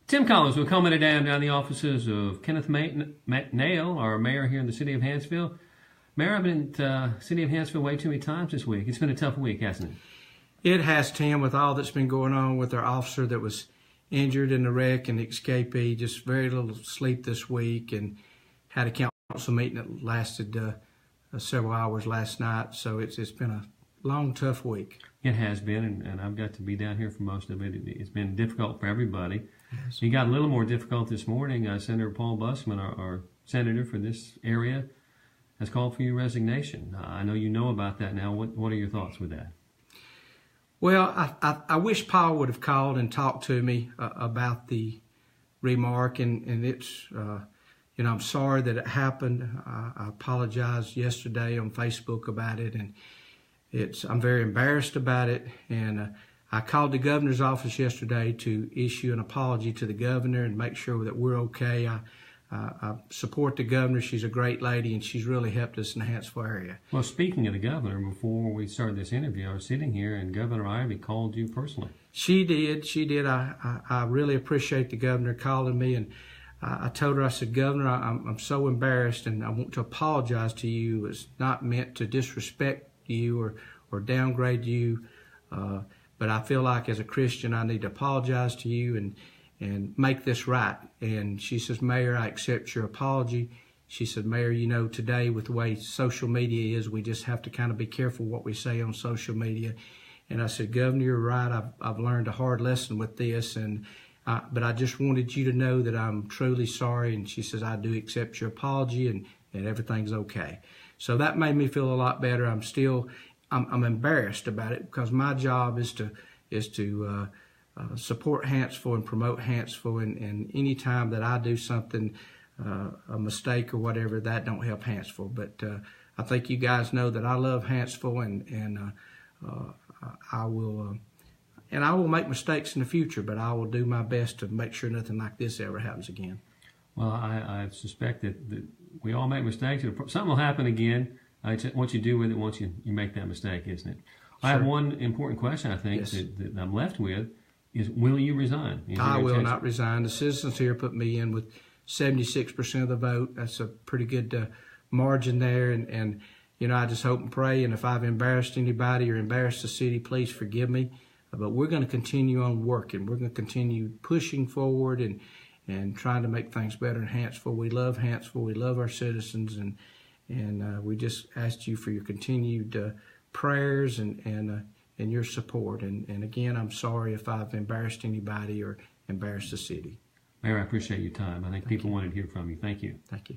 Tim Collins, we're coming down the offices of Kenneth McNail, our mayor here in the city of Hanceville. Mayor, I've been in city of Hanceville way too many times this week. It's been a tough week, hasn't it? It has, Tim, with all that's been going on with our officer that was injured in the wreck and the escapee. Just very little sleep this week, and had a council meeting that lasted several hours last night. So it's been a long, tough week. It has been, and I've got to be down here for most of it. It's been difficult for everybody. Yes. It got a little more difficult this morning. Senator Paul Bussman, our senator for this area, has called for your resignation. I know you know about that now. What are your thoughts with that? Well, I wish Paul would have called and talked to me about the remark, and it's, I'm sorry that it happened. I apologized yesterday on Facebook about it, and I'm very embarrassed about it, and I called the governor's office yesterday to issue an apology to the governor and make sure that we're okay. I support the governor. She's a great lady, and she's really helped us in the Hanceville area. Well, speaking of the governor, before we started this interview, I was sitting here, and Governor Ivey called you personally. She did. I really appreciate the governor calling me, and I told her, I said, Governor, I'm so embarrassed, and I want to apologize to you. It's not meant to disrespect you or downgrade you, but I feel like as a Christian I need to apologize to you and make this right. And she says, Mayor, I accept your apology. She said, Mayor, today with the way social media is, we just have to kind of be careful what we say on social media. And I said, Governor, you're right. I've learned a hard lesson with this, but I just wanted you to know that I'm truly sorry. And she says, I do accept your apology, and everything's okay. So that made me feel a lot better. I'm embarrassed about it because my job is to support Hanceville and promote Hanceville, and any time that I do something, a mistake or whatever, that don't help Hanceville. But I think you guys know that I love Hanceville, and I will make mistakes in the future, but I will do my best to make sure nothing like this ever happens again. Well, I suspect that we all make mistakes. Something will happen again. It's what you do with it once you make that mistake, isn't it? I have one important question, I think, that I'm left with, is will you resign? I will not resign. The citizens here put me in with 76% of the vote. That's a pretty good margin there, and I just hope and pray, and if I've embarrassed anybody or embarrassed the city, please forgive me. But we're going to continue on working. We're going to continue pushing forward and trying to make things better in Hanceville. We love Hanceville. We love our citizens, and we just asked you for your continued prayers and your support. And again, I'm sorry if I've embarrassed anybody or embarrassed the city. Mayor, I appreciate your time. I think people wanted to hear from you. Thank you. Thank you.